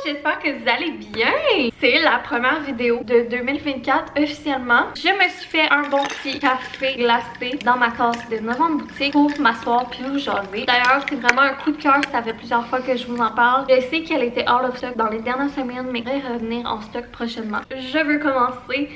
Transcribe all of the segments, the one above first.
j'espère que vous allez bien. C'est la première vidéo de 2024 officiellement. Je me suis fait un bon petit café glacé dans ma casse de novembre boutique pour m'asseoir puis vous jaser. D'ailleurs, c'est vraiment un coup de cœur, ça fait plusieurs fois que je vous en parle. Je sais qu'elle était out of stock dans les dernières semaines, mais elle va revenir en stock prochainement. Je veux commencer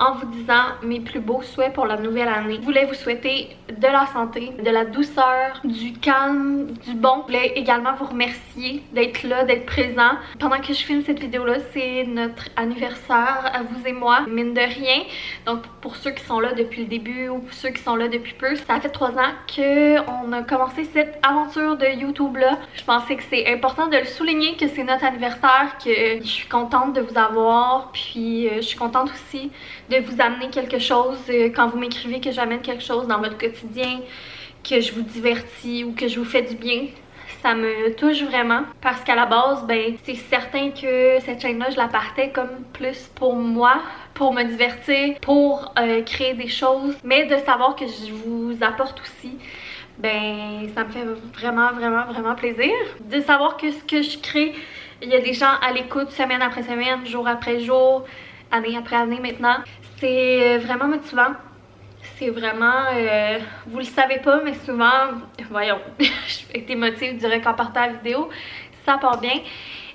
en vous disant mes plus beaux souhaits pour la nouvelle année. Je voulais vous souhaiter de la santé, de la douceur, du calme, du bon. Je voulais également vous remercier d'être là, d'être présent. Pendant que je filme cette vidéo-là, c'est notre anniversaire à vous et moi, mine de rien. Donc pour ceux qui sont là depuis le début ou pour ceux qui sont là depuis peu, ça fait 3 ans qu'on a commencé cette aventure de YouTube-là. Je pensais que c'est important de le souligner, que c'est notre anniversaire, que je suis contente de vous avoir, puis je suis contente aussi de vous amener quelque chose quand vous m'écrivez que j'amène quelque chose dans votre quotidien, que je vous divertis ou que je vous fais du bien. Ça me touche vraiment parce qu'à la base, ben c'est certain que cette chaîne-là, je la partais comme plus pour moi, pour me divertir, pour créer des choses, mais de savoir que je vous apporte aussi, ben ça me fait vraiment plaisir. De savoir que ce que je crée, il y a des gens à l'écoute semaine après semaine, jour après jour, année après année maintenant. C'est vraiment motivant. C'est vraiment, vous le savez pas, mais souvent, voyons, j'ai été émotive direct en partant la vidéo, ça part bien.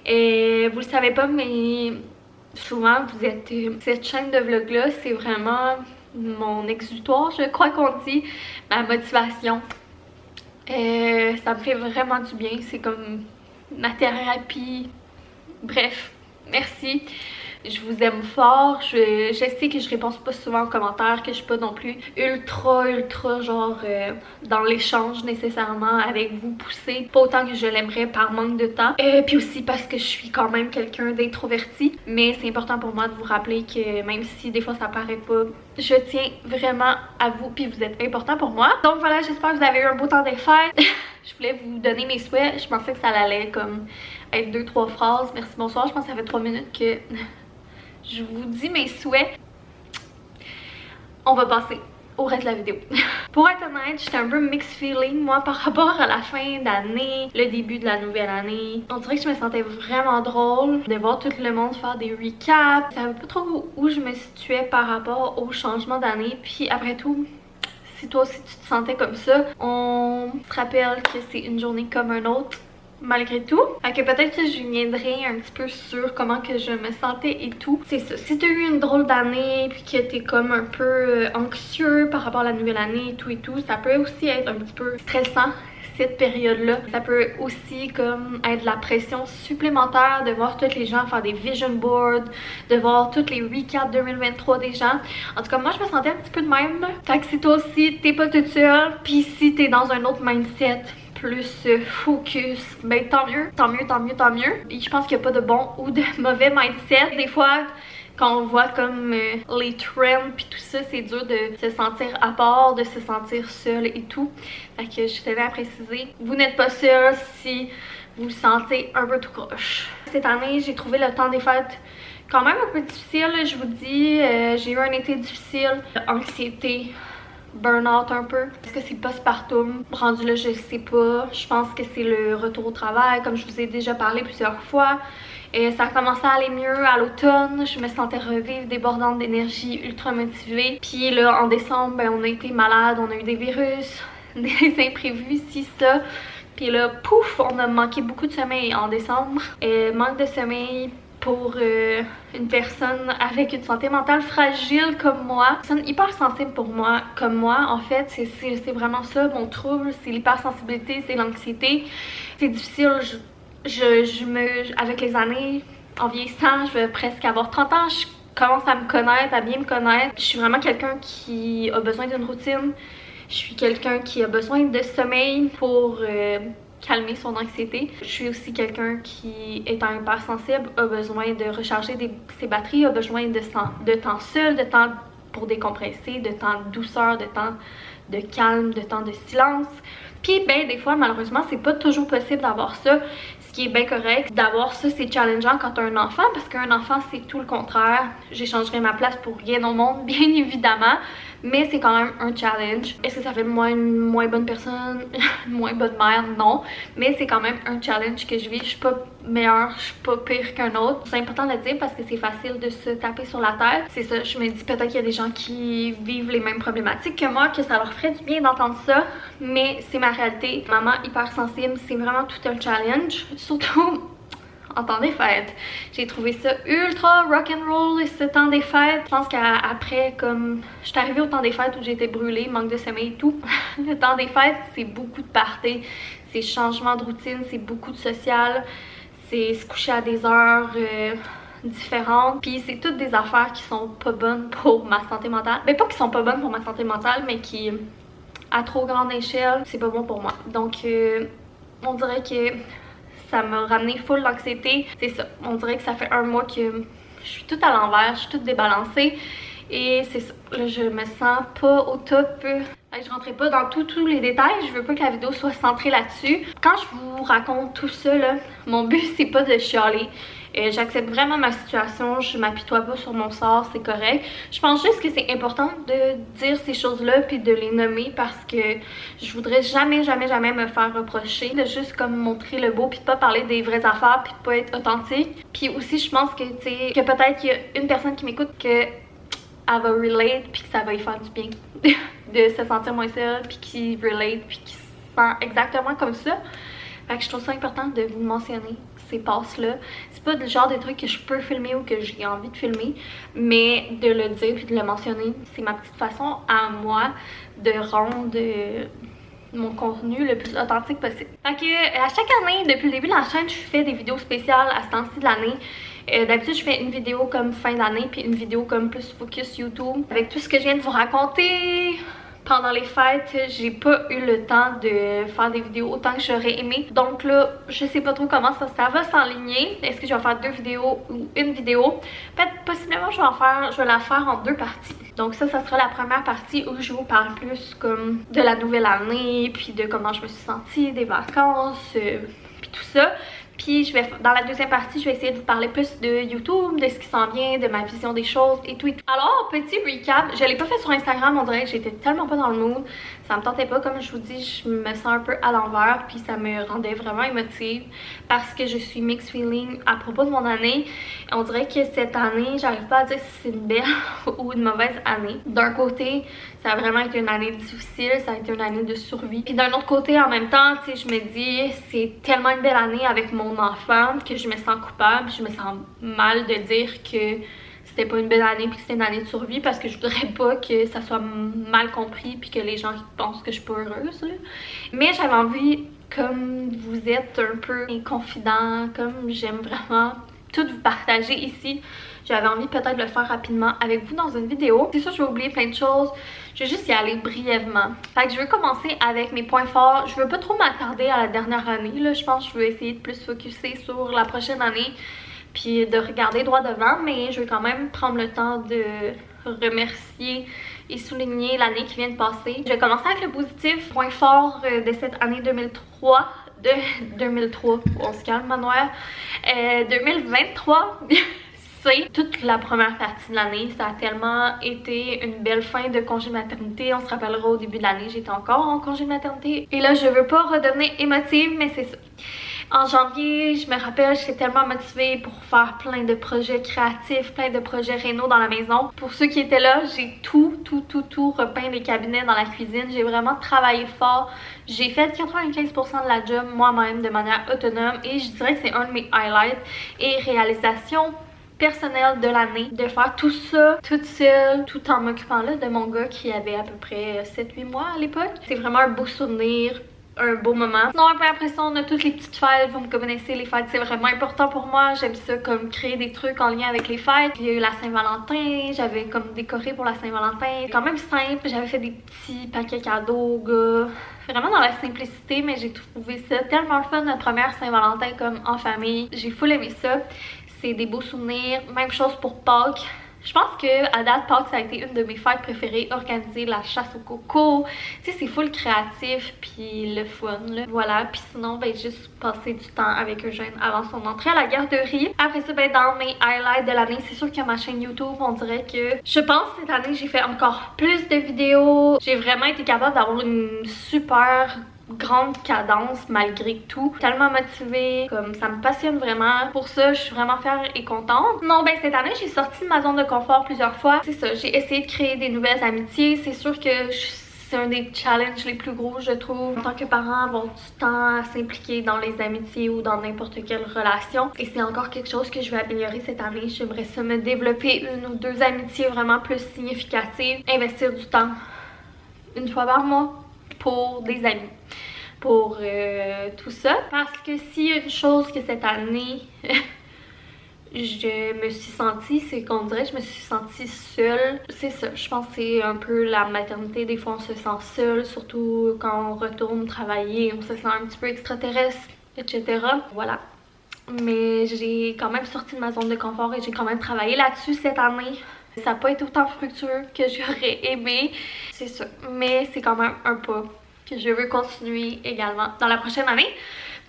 Et vous le savez pas, mais souvent, vous êtes, cette chaîne de vlog-là, c'est vraiment mon exutoire, je crois qu'on dit, ma motivation. Ça me fait vraiment du bien, c'est comme ma thérapie. Bref, merci. Je vous aime fort, je sais que je réponds pas souvent aux commentaires, que je suis pas non plus ultra genre dans l'échange nécessairement avec vous, poussée, pas autant que je l'aimerais par manque de temps, puis aussi parce que je suis quand même quelqu'un d'introverti, mais c'est important pour moi de vous rappeler que même si des fois ça paraît pas, je tiens vraiment à vous puis vous êtes important pour moi. Donc voilà, j'espère que vous avez eu un beau temps des fêtes. Je voulais vous donner mes souhaits, je pensais que ça allait comme être 2-3 phrases, merci bonsoir, je pense que ça fait 3 minutes que je vous dis mes souhaits. On va passer au reste de la vidéo. Pour être honnête, j'étais un peu mixed feeling moi par rapport à la fin d'année, le début de la nouvelle année. On dirait que je me sentais vraiment drôle de voir tout le monde faire des recaps. Je savais pas trop où je me situais par rapport au changement d'année. Puis après tout, si toi aussi tu te sentais comme ça, on se rappelle que c'est une journée comme un autre, malgré tout. Fait que peut-être que je viendrai un petit peu sur comment que je me sentais et tout. C'est ça. Si t'as eu une drôle d'année puis que t'es comme un peu anxieux par rapport à la nouvelle année et tout, ça peut aussi être un petit peu stressant cette période-là. Ça peut aussi comme être la pression supplémentaire de voir tous les gens faire des vision boards, de voir toutes les recaps 2023 des gens. En tout cas, moi je me sentais un petit peu de même là. Fait que si toi aussi t'es pas toute seule, puis si t'es dans un autre mindset plus focus, ben tant mieux. Et je pense qu'il n'y a pas de bon ou de mauvais mindset. Des fois, quand on voit comme les trends puis tout ça, c'est dur de se sentir à part, de se sentir seul et tout. Fait que je tenais à préciser, vous n'êtes pas seul si vous vous sentez un peu tout croche. Cette année, j'ai trouvé le temps des fêtes quand même un peu difficile, je vous dis. J'ai eu un été difficile, anxiété, burn-out un peu. Est-ce que c'est postpartum? Rendu là, je sais pas. Je pense que c'est le retour au travail, comme je vous ai déjà parlé plusieurs fois. Et ça a commencé à aller mieux à l'automne. Je me sentais revivre, débordante d'énergie, ultra motivée. Puis là, en décembre, ben, on a été malade, on a eu des virus, des imprévus, ci, ça. Puis là, pouf, on a manqué beaucoup de sommeil en décembre. Et manque de sommeil pour une personne avec une santé mentale fragile comme moi, une personne hyper sensible pour moi, comme moi en fait, c'est vraiment ça mon trouble, c'est l'hypersensibilité, c'est l'anxiété. C'est difficile, avec les années, en vieillissant, je vais presque avoir 30 ans, je commence à me connaître, à bien me connaître. Je suis vraiment quelqu'un qui a besoin d'une routine, je suis quelqu'un qui a besoin de sommeil pour calmer son anxiété. Je suis aussi quelqu'un qui, étant hypersensible, a besoin de recharger ses batteries, a besoin de temps seul, de temps pour décompresser, de temps de douceur, de temps de calme, de temps de silence. Puis ben des fois malheureusement c'est pas toujours possible d'avoir ça, ce qui est bien correct. D'avoir ça c'est challengeant quand t'as un enfant, parce qu'un enfant c'est tout le contraire. J'échangerais ma place pour rien au monde, bien évidemment. mais c'est quand même un challenge. Est-ce que ça fait de moi une moins bonne personne, une moins bonne mère? Non, mais c'est quand même un challenge que je vis. Je suis pas meilleure, je suis pas pire qu'un autre. C'est important de le dire parce que c'est facile de se taper sur la tête. C'est ça, je me dis peut-être qu'il y a des gens qui vivent les mêmes problématiques que moi, que ça leur ferait du bien d'entendre ça, mais c'est ma réalité. Maman hypersensible, c'est vraiment tout un challenge, surtout en temps des fêtes. J'ai trouvé ça ultra rock'n'roll ce temps des fêtes. Je pense qu'après, comme je suis arrivée au temps des fêtes où j'étais brûlée, manque de sommeil et tout, le temps des fêtes, c'est beaucoup de party, c'est changement de routine, c'est beaucoup de social, c'est se coucher à des heures différentes, puis c'est toutes des affaires qui sont pas bonnes pour ma santé mentale. Ben pas qui sont pas bonnes pour ma santé mentale, mais qui, à trop grande échelle, c'est pas bon pour moi. Donc on dirait que ça m'a ramené full d'anxiété. C'est ça, on dirait que ça fait un mois que je suis toute à l'envers, je suis toute débalancée. Et c'est ça, là je me sens pas au top. Je rentrerai pas dans tous les détails, je veux pas que la vidéo soit centrée là-dessus. Quand je vous raconte tout ça, là, mon but c'est pas de chialer. J'accepte vraiment ma situation, je m'apitoie pas sur mon sort, c'est correct. Je pense juste que c'est important de dire ces choses-là puis de les nommer parce que je voudrais jamais me faire reprocher de juste comme montrer le beau puis de pas parler des vraies affaires puis de pas être authentique. Puis aussi je pense que tu sais que peut-être qu'il y a une personne qui m'écoute que elle va relate puis que ça va lui faire du bien de se sentir moins seule puis qui relate puis qui se sent exactement comme ça. Fait que je trouve ça important de vous mentionner ces passes-là. C'est pas le genre de trucs que je peux filmer ou que j'ai envie de filmer, mais de le dire puis de le mentionner, c'est ma petite façon à moi de rendre mon contenu le plus authentique possible. Fait que à chaque année, depuis le début de la chaîne, je fais des vidéos spéciales à ce temps-ci de l'année. D'habitude, je fais une vidéo comme fin d'année puis une vidéo comme plus focus YouTube. Avec tout ce que je viens de vous raconter pendant les fêtes, j'ai pas eu le temps de faire des vidéos autant que j'aurais aimé. Donc là, je sais pas trop comment ça va s'enligner. Est-ce que je vais faire 2 vidéos ou une vidéo? Peut-être possiblement je vais la faire en 2 parties. Donc ça sera la première partie où je vous parle plus comme de la nouvelle année, puis de comment je me suis sentie, des vacances, puis tout ça. Puis dans la deuxième partie, je vais essayer de vous parler plus de YouTube, de ce qui s'en vient, de ma vision des choses et tout et tout. Alors, petit recap, je l'ai pas fait sur Instagram, on dirait que j'étais tellement pas dans le mood. Ça me tentait pas, comme je vous dis, je me sens un peu à l'envers, puis ça me rendait vraiment émotive parce que je suis mixed feeling à propos de mon année. On dirait que cette année, j'arrive pas à dire si c'est une belle ou une mauvaise année. D'un côté, ça a vraiment été une année difficile, ça a été une année de survie. Puis d'un autre côté, en même temps, tu sais, je me dis, c'est tellement une belle année avec mon enfant que je me sens coupable, je me sens mal de dire que c'était pas une belle année puis que c'était une année de survie parce que je voudrais pas que ça soit mal compris puis que les gens pensent que je suis pas heureuse là. Mais j'avais envie, comme vous êtes un peu confident, comme j'aime vraiment tout vous partager ici, j'avais envie peut-être de le faire rapidement avec vous dans une vidéo. C'est sûr, je vais oublier plein de choses. Je vais juste y aller brièvement. Fait que je vais commencer avec mes points forts. Je veux pas trop m'attarder à la dernière année, là. Je pense que je veux essayer de plus focuser sur la prochaine année puis de regarder droit devant, mais je vais quand même prendre le temps de remercier et souligner l'année qui vient de passer. Je vais commencer avec le positif. Point fort de cette année 2003. On se calme, Manoir. 2023. C'est toute la première partie de l'année. Ça a tellement été une belle fin de congé de maternité. On se rappellera au début de l'année, j'étais encore en congé de maternité. Et là, je veux pas redevenir émotive, mais c'est ça. En janvier, je me rappelle, j'étais tellement motivée pour faire plein de projets créatifs, plein de projets réno dans la maison. Pour ceux qui étaient là, j'ai tout repeint les cabinets dans la cuisine. J'ai vraiment travaillé fort. J'ai fait 95% de la job moi-même de manière autonome et je dirais que c'est un de mes highlights et réalisations personnelle de l'année, de faire tout ça toute seule, tout en m'occupant là de mon gars qui avait à peu près 7-8 mois à l'époque. C'est vraiment un beau souvenir, un beau moment. Sinon après ça, on a toutes les petites fêtes. Vous me connaissez, les fêtes c'est vraiment important pour moi. J'aime ça comme créer des trucs en lien avec les fêtes. Il y a eu la Saint-Valentin, j'avais comme décoré pour la Saint-Valentin. Quand même simple, j'avais fait des petits paquets cadeaux aux gars. Vraiment dans la simplicité, mais j'ai trouvé ça tellement le fun, notre première Saint-Valentin comme en famille. J'ai full aimé ça. C'est des beaux souvenirs. Même chose pour Pâques. Je pense que à date, Pâques, ça a été une de mes fêtes préférées, organiser la chasse au coco. Tu sais, c'est full créatif, puis le fun, là. Voilà, puis sinon, ben, juste passer du temps avec Eugène avant son entrée à la garderie. Après ça, ben, dans mes highlights de l'année, c'est sûr que ma chaîne YouTube, on dirait que je pense cette année, j'ai fait encore plus de vidéos. J'ai vraiment été capable d'avoir une super grande cadence malgré tout, tellement motivée, comme ça me passionne vraiment. Pour ça, je suis vraiment fière et contente. Non, ben cette année, j'ai sorti de ma zone de confort plusieurs fois. C'est ça, j'ai essayé de créer des nouvelles amitiés. C'est sûr que c'est un des challenges les plus gros, je trouve. En tant que parent, avoir du temps à s'impliquer dans les amitiés ou dans n'importe quelle relation. Et c'est encore quelque chose que je vais améliorer cette année. J'aimerais ça me développer une ou deux amitiés vraiment plus significatives. Investir du temps une fois par mois pour des amis, pour tout ça. Parce que s'il y a une chose que cette année je me suis sentie, c'est qu'on dirait que je me suis sentie seule. C'est ça, je pense que c'est un peu la maternité, des fois on se sent seule, surtout quand on retourne travailler, on se sent un petit peu extraterrestre, etc. Voilà. Mais j'ai quand même sorti de ma zone de confort et j'ai quand même travaillé là-dessus cette année. Ça n'a pas été autant fructueux que j'aurais aimé, c'est ça. Mais c'est quand même un pas que je veux continuer également dans la prochaine année.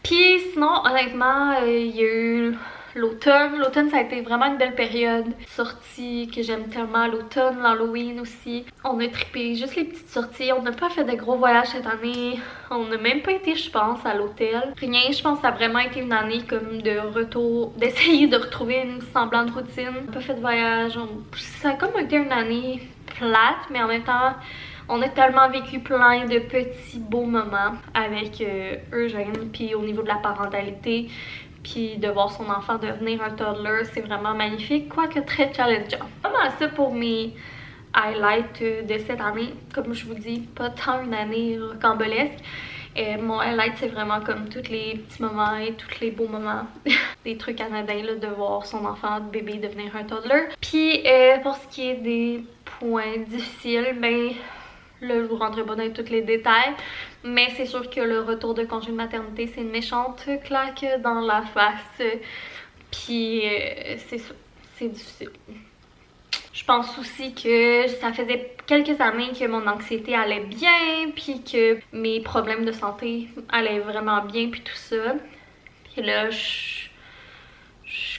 Puis sinon, honnêtement, il y a eu l'automne. L'automne, ça a été vraiment une belle période. Sorties que j'aime tellement, l'automne, l'Halloween aussi. On a trippé, juste les petites sorties. On n'a pas fait de gros voyages cette année. On n'a même pas été, je pense, à l'hôtel. Rien, je pense que ça a vraiment été une année comme de retour, d'essayer de retrouver une semblante routine. On n'a pas fait de voyage. Ça a comme été une année plate, mais en même temps, on a tellement vécu plein de petits beaux moments avec Eugène, puis au niveau de la parentalité, puis de voir son enfant devenir un toddler, c'est vraiment magnifique, quoique très challengeant. Pas mal ça pour mes highlights de cette année. Comme je vous dis, pas tant une année rocambolesque. Mon highlight, c'est vraiment comme tous les petits moments et tous les beaux moments. Des trucs anodins, là, de voir son enfant, de bébé, devenir un toddler. Puis pour ce qui est des points difficiles, ben là, je vous rentrerai pas dans tous les détails, mais c'est sûr que le retour de congé de maternité, c'est une méchante claque dans la face. Puis c'est ça, c'est difficile. Je pense aussi que ça faisait quelques années que mon anxiété allait bien, puis que mes problèmes de santé allaient vraiment bien, puis tout ça. Puis là, je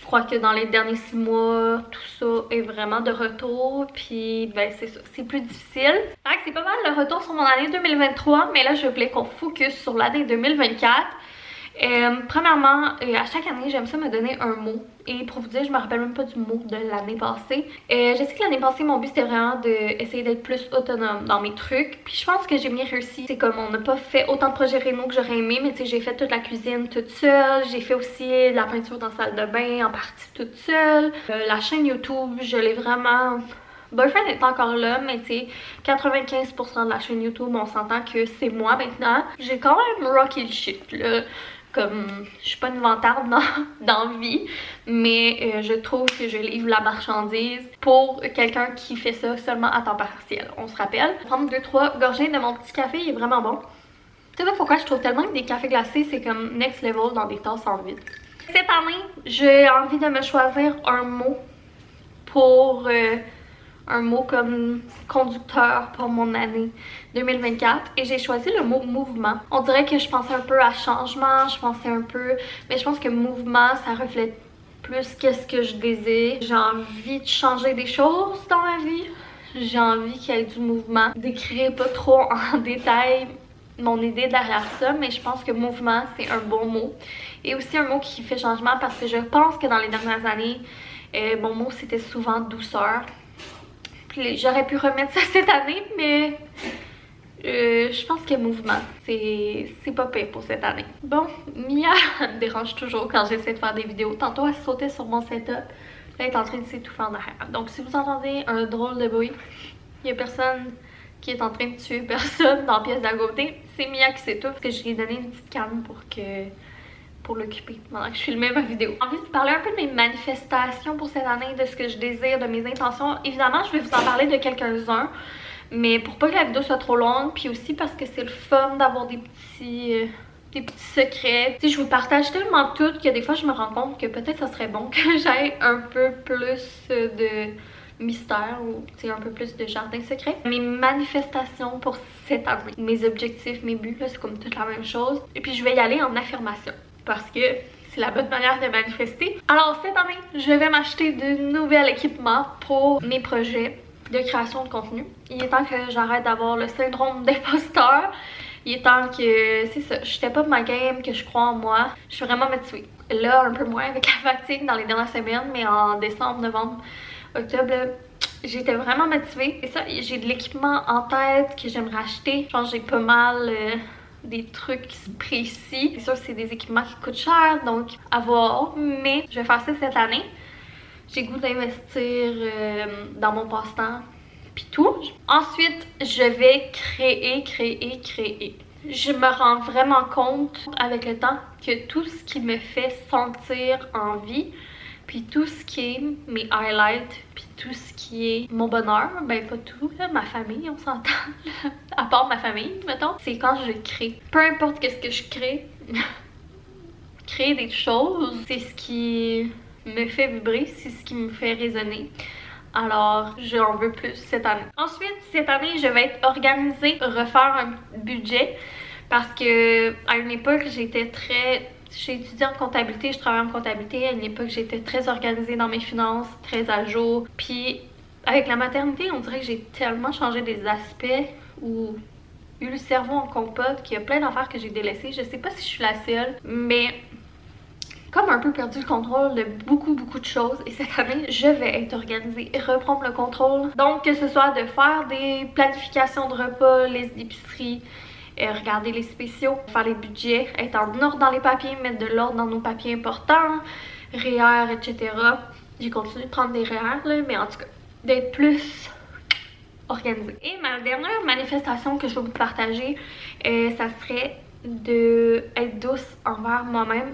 crois que dans les derniers 6 mois, tout ça est vraiment de retour. Puis ben c'est ça, c'est plus difficile. C'est pas mal le retour sur mon année 2023, mais là je voulais qu'on focus sur l'année 2024. Premièrement, à chaque année, j'aime ça me donner un mot. Et pour vous dire, je me rappelle même pas du mot de l'année passée. Je sais que l'année passée, mon but c'était vraiment d'essayer d'être plus autonome dans mes trucs. Puis je pense que j'ai bien réussi. C'est comme on n'a pas fait autant de projets réno que j'aurais aimé, mais tu sais, j'ai fait toute la cuisine toute seule. J'ai fait aussi la peinture dans la salle de bain en partie toute seule. La chaîne YouTube, je l'ai vraiment... Boyfriend est encore là, mais tu sais, 95% de la chaîne YouTube, on s'entend que c'est moi maintenant. J'ai quand même rocké le shit, là. Comme, je suis pas une vantarde dans la vie, mais je trouve que je livre la marchandise pour quelqu'un qui fait ça seulement à temps partiel, on se rappelle. Je vais prendre 2-3 gorgées de mon petit café, il est vraiment bon. Tu sais pas pourquoi je trouve tellement que des cafés glacés, c'est comme next level dans des tasses en vide. Cette année, j'ai envie de me choisir un mot pour... un mot comme conducteur pour mon année 2024 et j'ai choisi le mot mouvement. On dirait que je pensais un peu à changement, je pensais un peu, mais je pense que mouvement ça reflète plus qu'est-ce que je désire. J'ai envie de changer des choses dans ma vie, j'ai envie qu'il y ait du mouvement. Décrire pas trop en détail mon idée derrière ça, mais je pense que mouvement c'est un bon mot et aussi un mot qui fait changement parce que je pense que dans les dernières années mon mot c'était souvent douceur. J'aurais pu remettre ça cette année, mais je pense que mouvement, c'est pas pire pour cette année. Bon, Mia me dérange toujours quand j'essaie de faire des vidéos. Tantôt, elle sautait sur mon setup. Là, elle est en train de s'étouffer en arrière. Donc, si vous entendez un drôle de bruit, il y a personne qui est en train de tuer personne dans la pièce d'à côté. C'est Mia qui s'étouffe, que je lui ai donné une petite canne pour l'occuper pendant que je filmais ma vidéo. J'ai envie de parler un peu de mes manifestations pour cette année, de ce que je désire, de mes intentions. Évidemment, je vais vous en parler de quelques-uns, mais pour pas que la vidéo soit trop longue, puis aussi parce que c'est le fun d'avoir des petits secrets. Tu sais, je vous partage tellement tout que des fois je me rends compte que peut-être ça serait bon que j'aille un peu plus mystère ou un peu plus de jardin secret. Mes manifestations pour cette année, mes objectifs, mes buts, c'est comme toute la même chose. Et puis je vais y aller en affirmation parce que c'est la bonne manière de manifester. Alors cette année, je vais m'acheter de nouveaux équipements pour mes projets de création de contenu. Il est temps que j'arrête d'avoir le syndrome d'imposteur. Il est temps que, c'est ça, je pas ma game, que je crois en moi. Je suis vraiment motivée. Là, un peu moins avec la fatigue dans les dernières semaines, mais en décembre, novembre, octobre, j'étais vraiment motivée. Et ça, j'ai de l'équipement en tête que j'aimerais acheter. Je pense que j'ai pas mal des trucs précis. C'est sûr, c'est des équipements qui coûtent cher, donc à voir. Mais je vais faire ça cette année. J'ai goût d'investir dans mon passe-temps puis tout. Ensuite, je vais créer. Je me rends vraiment compte avec le temps que tout ce qui me fait sentir en vie, puis tout ce qui est mes highlights, puis tout ce qui est mon bonheur, ben pas tout, là, ma famille, on s'entend, à part ma famille, mettons, c'est quand je crée. Peu importe qu'est-ce que je crée, créer des choses, c'est ce qui me fait vibrer, c'est ce qui me fait résonner. Alors, j'en veux plus cette année. Ensuite, cette année, je vais être organisée, refaire un budget parce que à une époque, j'étais très... J'ai étudié en comptabilité, je travaille en comptabilité. À une époque, j'étais très organisée dans mes finances, très à jour. Puis, avec la maternité, on dirait que j'ai tellement changé des aspects ou eu le cerveau en compote qu'il y a plein d'affaires que j'ai délaissées. Je sais pas si je suis la seule, mais... comme un peu perdu le contrôle de beaucoup de choses et cette année je vais être organisée et reprendre le contrôle. Donc que ce soit de faire des planifications de repas, les épiceries, regarder les spéciaux, faire les budgets, être en ordre dans les papiers, mettre de l'ordre dans nos papiers importants, REER, etc. J'ai continué de prendre des REER là, mais en tout cas d'être plus organisée. Et ma dernière manifestation que je vais vous partager, ça serait d'être douce envers moi-même.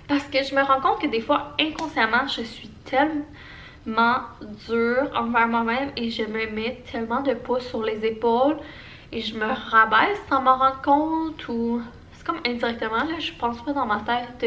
Parce que je me rends compte que des fois, inconsciemment, je suis tellement dure envers moi-même et je me mets tellement de poids sur les épaules et je me rabaisse sans m'en rendre compte ou... C'est comme indirectement, là, je pense pas dans ma tête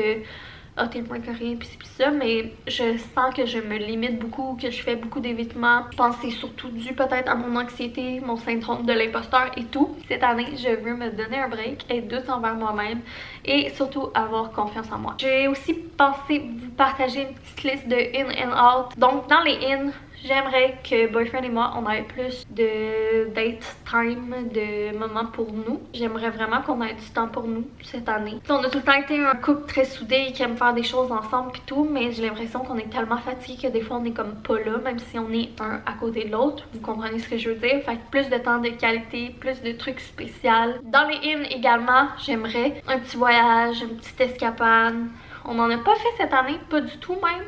ah, t'es moins que rien pis ça, mais je sens que je me limite beaucoup, que je fais beaucoup d'évitements. Je pense que c'est surtout dû peut-être à mon anxiété, mon syndrome de l'imposteur et tout. Cette année, je veux me donner un break, être douce envers moi-même et surtout avoir confiance en moi. J'ai aussi pensé vous partager une petite liste de in and out. Donc dans les in, j'aimerais que Boyfriend et moi, on ait plus de date time, de moments pour nous. J'aimerais vraiment qu'on ait du temps pour nous cette année. On a tout le temps été un couple très soudé qui aime faire des choses ensemble pis tout, mais j'ai l'impression qu'on est tellement fatigué que des fois on est comme pas là, même si on est un à côté de l'autre. Vous comprenez ce que je veux dire? Fait que plus de temps de qualité, plus de trucs spéciaux. Dans les in également, j'aimerais un petit voyage, une petite escapade. On n'en a pas fait cette année, pas du tout même.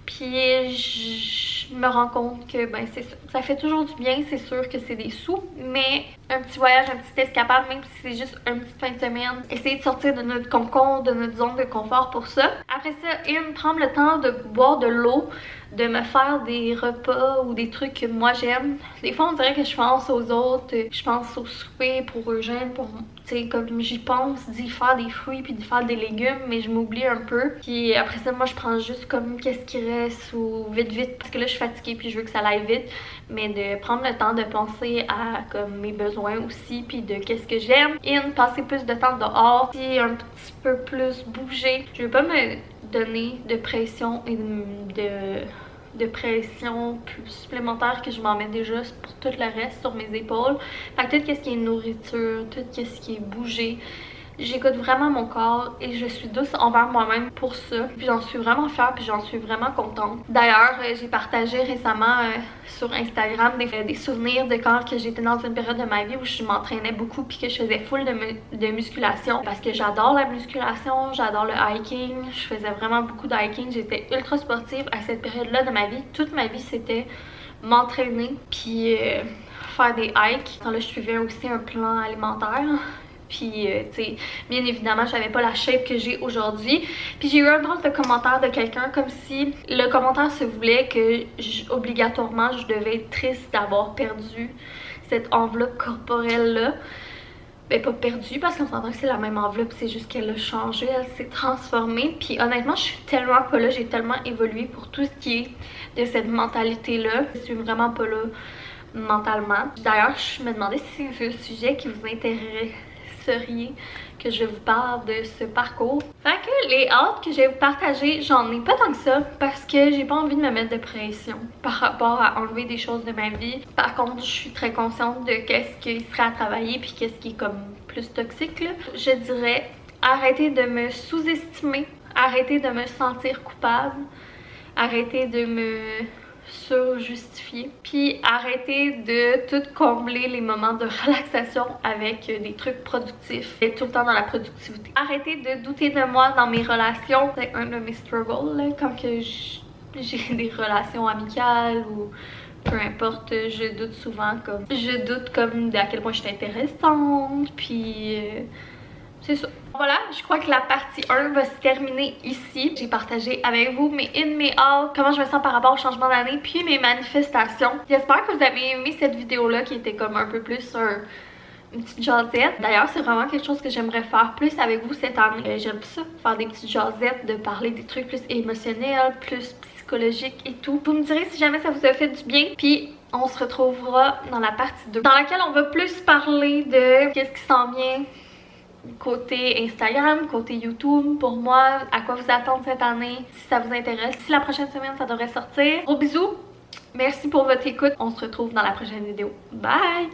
Puis je me rends compte que ben c'est ça. Ça fait toujours du bien, c'est sûr que c'est des sous, mais un petit voyage, un petit escapade, même si c'est juste une petite fin de semaine, essayer de sortir de notre cocon, de notre zone de confort pour ça. Après ça, prendre le temps de boire de l'eau, de me faire des repas ou des trucs que moi j'aime. Des fois on dirait que je pense aux autres, je pense au souper pour Eugène, pour, tu sais, comme j'y pense d'y faire des fruits puis d'y faire des légumes, mais je m'oublie un peu. Puis après ça, moi je prends juste comme qu'est-ce qui reste ou vite parce que là je suis fatiguée puis je veux que ça aille vite, mais de prendre le temps de penser à comme mes besoins aussi puis de qu'est-ce que j'aime. Passer plus de temps dehors, puis un petit peu plus bouger. Je veux pas me donner de pression et de pression plus supplémentaire que je m'en mets déjà pour tout le reste sur mes épaules. Fait que tout ce qui est nourriture, tout ce qui est bouger, j'écoute vraiment mon corps et je suis douce envers moi-même pour ça. Puis j'en suis vraiment fière puis j'en suis vraiment contente. D'ailleurs, j'ai partagé récemment sur Instagram des souvenirs de quand que j'étais dans une période de ma vie où je m'entraînais beaucoup puis que je faisais full de musculation. Parce que j'adore la musculation, j'adore le hiking. Je faisais vraiment beaucoup de hiking. J'étais ultra sportive à cette période-là de ma vie. Toute ma vie, c'était m'entraîner puis faire des hikes. Là, je suivais aussi un plan alimentaire. Puis, tu sais, bien évidemment, j'avais pas la shape que j'ai aujourd'hui. Puis j'ai eu un drôle de commentaire de quelqu'un comme si le commentaire se voulait que obligatoirement je devais être triste d'avoir perdu cette enveloppe corporelle-là. ben pas perdue parce qu'on s'entend que c'est la même enveloppe, c'est juste qu'elle a changé, elle s'est transformée. Puis honnêtement, je suis tellement pas là, j'ai tellement évolué pour tout ce qui est de cette mentalité-là. Je suis vraiment pas là mentalement. D'ailleurs, je me demandais si c'est un sujet qui vous intéresseriez que je vous parle de ce parcours. Fait que les hâtes que je vais vous partager, j'en ai pas tant que ça parce que j'ai pas envie de me mettre de pression par rapport à enlever des choses de ma vie. Par contre, je suis très consciente de qu'est-ce qui serait à travailler puis qu'est-ce qui est comme plus toxique là. Je dirais arrêtez de me sous-estimer, arrêtez de me sentir coupable, arrêtez de me surjustifier, puis arrêtez de tout combler les moments de relaxation avec des trucs productifs et tout le temps dans la productivité. Arrêtez de douter de moi dans mes relations. C'est un de mes struggles là, quand que j'ai des relations amicales ou peu importe, je doute souvent comme à quel point je suis intéressante, puis c'est ça. Voilà, je crois que la partie 1 va se terminer ici. J'ai partagé avec vous mes in, mes out, comment je me sens par rapport au changement d'année, puis mes manifestations. J'espère que vous avez aimé cette vidéo-là qui était comme un peu plus une petite jasette. D'ailleurs, c'est vraiment quelque chose que j'aimerais faire plus avec vous cette année. J'aime ça, faire des petites jasettes, de parler des trucs plus émotionnels, plus psychologiques et tout. Vous me direz si jamais ça vous a fait du bien, puis on se retrouvera dans la partie 2, dans laquelle on va plus parler de qu'est-ce qui s'en vient côté Instagram, côté YouTube, pour moi, à quoi vous attendre cette année, si ça vous intéresse. Si la prochaine semaine, ça devrait sortir. Gros bisous, merci pour votre écoute. On se retrouve dans la prochaine vidéo. Bye!